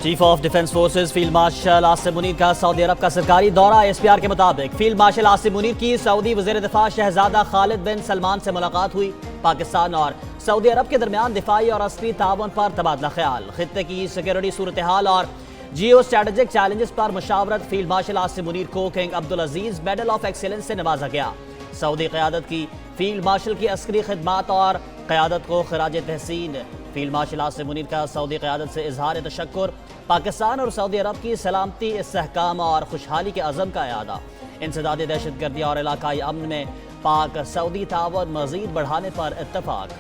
Chief of defence forces field marshal Asim Munir کا سعودی عرب کا سرکاری دورہ۔ SPR کے مطابق فیلڈ مارشل عاصم منیر کی سعودی وزیر دفاع شہزادہ خالد بن سلمان سے ملاقات ہوئی۔ پاکستان اور سعودی عرب کے درمیان دفاعی اور عسکری تعاون پر تبادلہ خیال، خطے کی سیکورٹی صورتحال اور جیو اسٹریٹجک چیلنجز پر مشاورت۔ فیلڈ مارشل عاصم منیر کو king Abdulaziz medal of excellence سے نوازا گیا۔ سعودی قیادت کی فیلڈ مارشل کی عسکری خدمات اور قیادت کو خراج تحسین۔ فیلڈ مارشل عاصم منیر کا سعودی قیادت سے اظہار تشکر۔ پاکستان اور سعودی عرب کی سلامتی، استحکام اور خوشحالی کے عزم کا اعادہ۔ انسداد دہشت گردی اور علاقائی امن میں پاک سعودی تعاون مزید بڑھانے پر اتفاق۔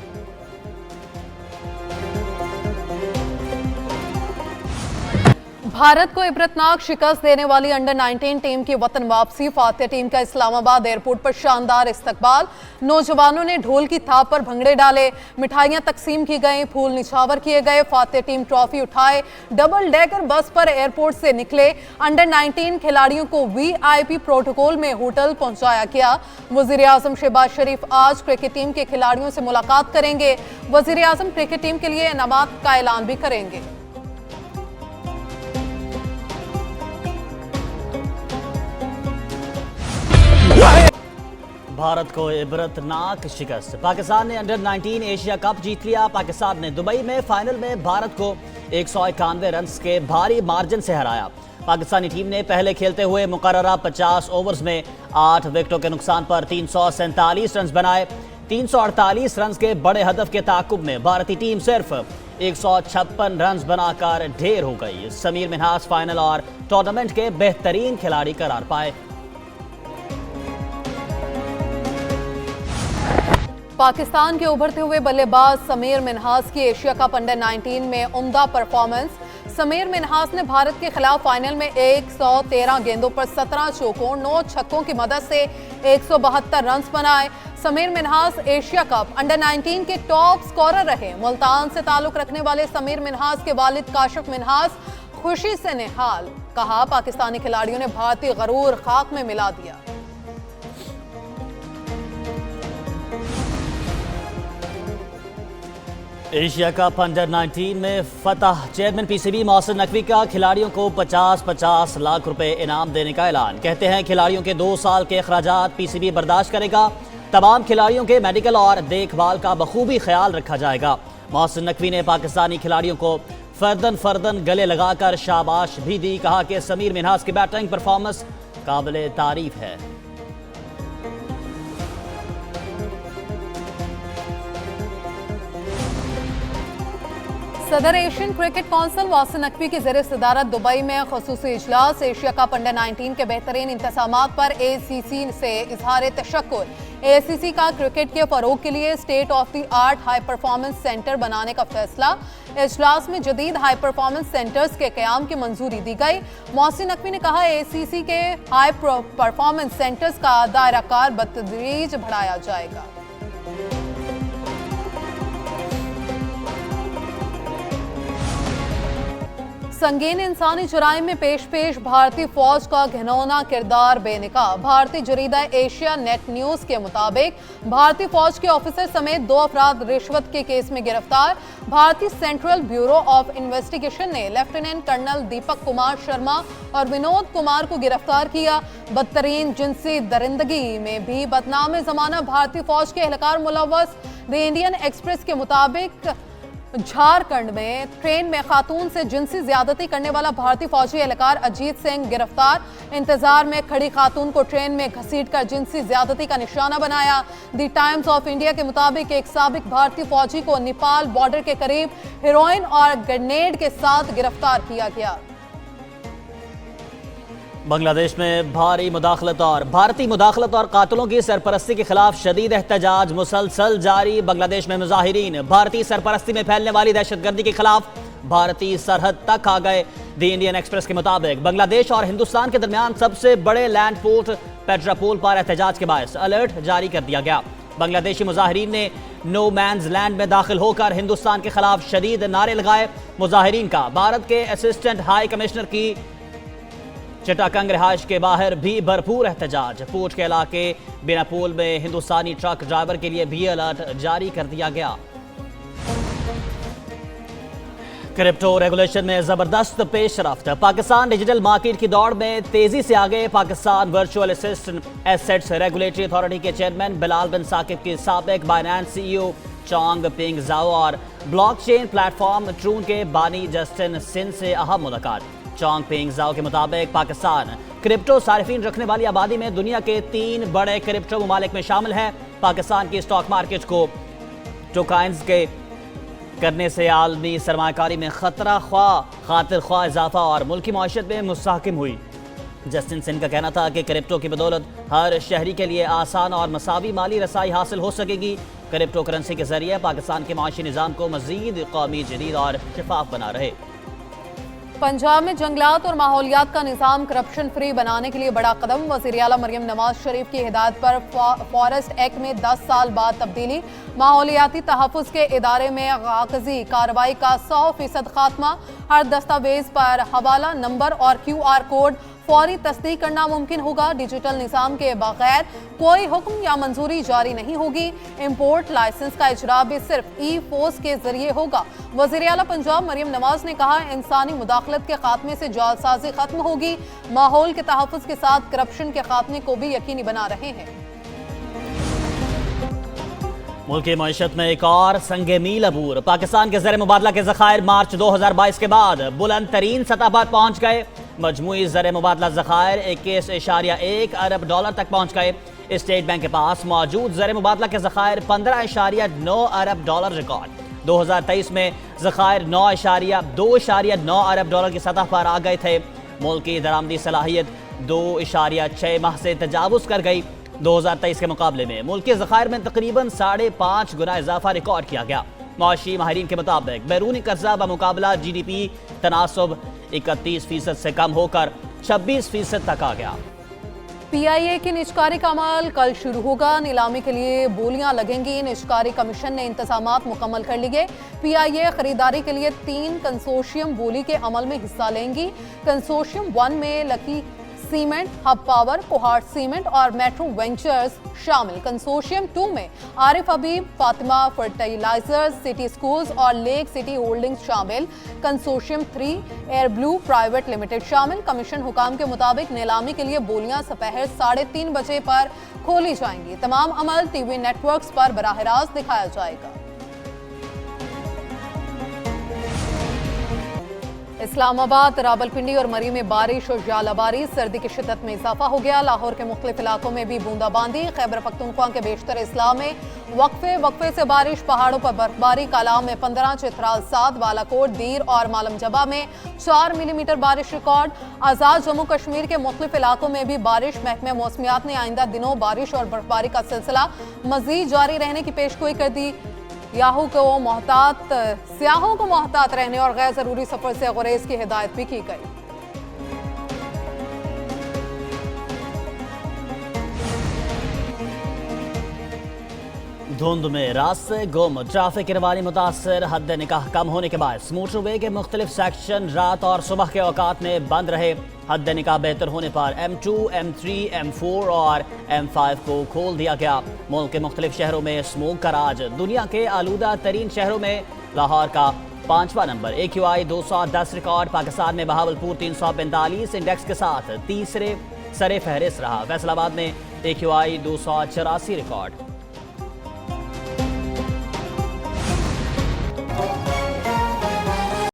بھارت کو عبرتناک شکست دینے والی انڈر 19 ٹیم کی وطن واپسی۔ فاتح ٹیم کا اسلام آباد ایئرپورٹ پر شاندار استقبال۔ نوجوانوں نے ڈھول کی تھاپ پر بھنگڑے ڈالے، مٹھائیاں تقسیم کی گئیں، پھول نچھاور کیے گئے۔ فاتح ٹیم ٹرافی اٹھائے ڈبل ڈیکر بس پر ایئرپورٹ سے نکلے۔ انڈر 19 کھلاڑیوں کو VIP پروٹوکول میں ہوٹل پہنچایا گیا۔ وزیر اعظم شہباز شریف آج کرکٹ ٹیم کے کھلاڑیوں سے ملاقات کریں گے۔ وزیر اعظم کرکٹ ٹیم کے لیے انعامات کا اعلان بھی کریں گے۔ بھارت کو عبرتناک شکست، پاکستان نے انڈر 19 ایشیا کپ جیت لیا۔ پاکستان نے دبئی میں فائنل میں بھارت کو 191 رنز کے بھاری مارجن سے ہرایا۔ پاکستانی ٹیم نے پہلے کھیلتے ہوئے مقررہ 50 اوورز میں 8 وکٹوں کے نقصان پر 347 رنز بنائے۔ 348 رنز کے بڑے ہدف کے تعاقب میں بھارتی ٹیم صرف 156 رنز بنا کر ڈھیر ہو گئی۔ سمیر منہاس فائنل اور ٹورنامنٹ کے بہترین کھلاڑی قرار پائے۔ پاکستان کے ابھرتے ہوئے بلے باز سمیر منہاس کی ایشیا کپ انڈر 19 میں عمدہ پرفارمنس۔ سمیر منہاس نے بھارت کے خلاف فائنل میں 113 گیندوں پر 17 چوکوں 9 چھکوں کی مدد سے 172 رنز بنائے۔ Sameer Minhas Asia cup under 19 کے ٹاپ سکورر رہے۔ ملتان سے تعلق رکھنے والے سمیر منہاس کے والد کاشف منہاس خوشی سے نہال، کہا پاکستانی کھلاڑیوں نے بھارتی غرور خاک میں ملا دیا۔ ایشیا کپ انڈر 19 میں فتح، چیئرمین PCB محسن نقوی کا کھلاڑیوں کو 50-50 لاکھ روپے انعام دینے کا اعلان۔ کہتے ہیں کھلاڑیوں کے 2 سال کے اخراجات PCB برداشت کرے گا۔ تمام کھلاڑیوں کے میڈیکل اور دیکھ بھال کا بخوبی خیال رکھا جائے گا۔ محسن نقوی نے پاکستانی کھلاڑیوں کو فردن گلے لگا کر شاباش بھی دی، کہا کہ سمیر منہاس کی بیٹنگ پرفارمنس قابل تعریف ہے۔ صدر Asian cricket council Mohsin Naqvi کی زیر صدارت دبئی میں خصوصی اجلاس۔ ایشیا کپ انڈر 19 کے بہترین انتظامات پر ACC سے اظہار تشکر۔ ACC کا کرکٹ کے فروغ کے لیے state of the art high performance centre بنانے کا فیصلہ۔ اجلاس میں جدید ہائی پرفارمنس سینٹرز کے قیام کی منظوری دی گئی۔ محسن نقوی نے کہا ACC کے ہائی پرفارمنس سینٹرز کا دائرہ کار بتدریج بڑھایا جائے گا۔ سنگین انسانی جرائم میں پیش بھارتی فوج کا گھناؤنا کردار بے نقاب۔ بھارتی جریدہ ایشیا نیٹ نیوز کے مطابق بھارتی فوج کے آفیسر سمیت 2 افراد رشوت کے کیس میں گرفتار۔ بھارتی سینٹرل بیورو آف انویسٹیگیشن نے لیفٹیننٹ کرنل دیپک کمار شرما اور ونود کمار کو گرفتار کیا۔ بدترین جنسی درندگی میں بھی بدنام زمانہ بھارتی فوج کے اہلکار ملوث۔ دی انڈین ایکسپریس کے مطابق جھارکھنڈ میں ٹرین میں خاتون سے جنسی زیادتی کرنے والا بھارتی فوجی اہلکار اجیت سنگھ گرفتار۔ انتظار میں کھڑی خاتون کو ٹرین میں گھسیٹ کر جنسی زیادتی کا نشانہ بنایا۔ دی ٹائمز آف انڈیا کے مطابق ایک سابق بھارتی فوجی کو نیپال بارڈر کے قریب ہیروئن اور گرنیڈ کے ساتھ گرفتار کیا گیا۔ بنگلہ دیش میں بھارتی مداخلت اور قاتلوں کی سرپرستی کے خلاف شدید احتجاج مسلسل جاری۔ بنگلہ دیش میں مظاہرین بھارتی سرپرستی میں پھیلنے والی دہشت گردی کے خلاف بھارتی سرحد تک آ گئے۔ دی انڈین ایکسپریس کے مطابق بنگلہ دیش اور ہندوستان کے درمیان سب سے بڑے لینڈ پورٹ پیٹراپول پر احتجاج کے باعث الرٹ جاری کر دیا گیا۔ بنگلہ دیشی مظاہرین نے نو مینز لینڈ میں داخل ہو کر ہندوستان کے خلاف شدید نعرے لگائے۔ مظاہرین کا بھارت کے اسسٹنٹ ہائی کمشنر کی چٹاکنگ رہائش کے باہر بھی بھرپور احتجاج۔ پورٹ کے علاقے بیناپول میں ہندوستانی ٹرک ڈرائیور کے لیے بھی الرٹ جاری کر دیا گیا۔ کرپٹو ریگولیشن میں زبردست پیش رفت، پاکستان ڈیجیٹل مارکیٹ کی دوڑ میں تیزی سے آگے۔ Pakistan virtual assets regulatory authority کے چیئرمین بلال بن ثاقب کی سابق بائنانس سی ای او چانگ پینگ زاؤ اور بلاک چین پلیٹ فارم ٹرون کے بانی جسٹن سن سے اہم ملاقات۔ چانگ پینگ زاؤ کے مطابق پاکستان کرپٹو صارفین رکھنے والی آبادی میں دنیا کے 3 بڑے کرپٹو ممالک میں شامل ہے۔ پاکستان کی اسٹاک مارکیٹ کو ٹوکائنز کے کرنے سے عالمی سرمایہ کاری میں خاطر خواہ اضافہ اور ملکی معیشت میں مستحکم ہوئی۔ جسٹن سن کا کہنا تھا کہ کرپٹو کی بدولت ہر شہری کے لیے آسان اور مساوی مالی رسائی حاصل ہو سکے گی۔ کرپٹو کرنسی کے ذریعے پاکستان کے معاشی نظام کو مزید قومی جدید اور شفاف بنا رہے۔ پنجاب میں جنگلات اور ماحولیات کا نظام کرپشن فری بنانے کے لیے بڑا قدم۔ وزیر اعلیٰ مریم نواز شریف کی ہدایت پر فارسٹ ایکٹ میں 10 سال بعد تبدیلی۔ ماحولیاتی تحفظ کے ادارے میں کاغذی کارروائی کا 100% خاتمہ۔ ہر دستاویز پر حوالہ نمبر اور QR کوڈ فوری تصدیق کرنا ممکن ہوگا۔ ڈیجیٹل نظام کے بغیر کوئی حکم یا منظوری جاری نہیں ہوگی۔ امپورٹ لائسنس کا اجرا بھی صرف ای پوسٹ کے ذریعے ہوگا۔ وزیر اعلیٰ پنجاب مریم نواز نے کہا، انسانی مداخلت کے خاتمے سے جعلسازی ختم ہوگی۔ ماحول کے تحفظ کے ساتھ کرپشن کے خاتمے کو بھی یقینی بنا رہے ہیں۔ ملکی معیشت میں ایک اور سنگ میل عبور۔ پاکستان کے زر مبادلہ کے ذخائر مارچ 2022 کے بعد بلند ترین سطح پر پہنچ گئے۔ مجموعی زر مبادلہ ذخائر 21.1 ارب ڈالر تک پہنچ گئے۔ اسٹیٹ بینک کے پاس موجود زر مبادلہ کے ذخائر 15.9 ارب ڈالر ریکارڈ۔ 2023 میں ذخائر 2.9 ارب ڈالر کی سطح پر آ گئے تھے۔ ملک کی درآمدی صلاحیت 2.6 ماہ سے تجاوز کر گئی۔ 2023 کے مقابلے میں ملک کے ذخائر میں تقریباً 5.5 گنا اضافہ ریکارڈ کیا گیا۔ معاشی ماہرین کے مطابق بیرونی قرضہ بمقابلہ GDP تناسب 31% سے کم ہو کر 26% تک آ گیا۔ PIA کی نجکاری کا عمل کل شروع ہوگا۔ نیلامی کے لیے بولیاں لگیں گی۔ نجکاری کمیشن نے انتظامات مکمل کر لیے۔ PIA خریداری کے لیے 3 کنسورشیم بولی کے عمل میں حصہ لیں گی۔ کنسورشیم 1 میں لکی سیمنٹ، ہب پاور، کوہاٹ سیمنٹ اور میٹرو وینچرز شامل۔ کنسورشیم 2 میں عارف حبیب، فاطمہ فرٹیلائزرز، سٹی سکولز اور لیک سٹی ہولڈنگز شامل۔ Consortium 3 Airblue private limited شامل۔ کمیشن حکام کے مطابق نیلامی کے لیے بولیاں سپہر 3:30 بجے پر کھولی جائیں گی۔ تمام عمل ٹی وی نیٹ ورکس پر براہ راست دکھایا جائے گا۔ اسلام آباد، راولپنڈی اور مری میں بارش اور ژالہ باری، سردی کی شدت میں اضافہ ہو گیا۔ لاہور کے مختلف علاقوں میں بھی بوندا باندی۔ خیبر پختونخوا کے بیشتر اضلاع میں وقفے سے بارش، پہاڑوں پر برفباری۔ کالام میں 15، چترال 7، بالاکوٹ، دیر اور مالم جبہ میں 4 ملی میٹر بارش ریکارڈ۔ آزاد جموں کشمیر کے مختلف علاقوں میں بھی بارش۔ محکمہ موسمیات نے آئندہ دنوں بارش اور برفباری کا سلسلہ مزید جاری رہنے کی پیشگوئی کر دی۔ سیاحوں کو محتاط رہنے اور غیر ضروری سفر سے گریز کی ہدایت بھی کی گئی۔ دھند میں راستے گم، ٹریفک کی روانی متاثر۔ حد نکاح کم ہونے کے باعث موٹر وے کے مختلف سیکشن رات اور صبح کے اوقات میں بند رہے۔ حد نکاح بہتر ہونے پر M2، M3، M4 اور M5 کو کھول دیا گیا۔ ملک کے مختلف شہروں میں اسموگ کا راج۔ دنیا کے آلودہ ترین شہروں میں لاہور کا 5واں نمبر AQI 210 ریکارڈ۔ پاکستان میں بہاولپور 345 انڈیکس کے ساتھ تیسرے سر فہرست رہا۔ فیصل آباد میں AQI 284 ریکارڈ۔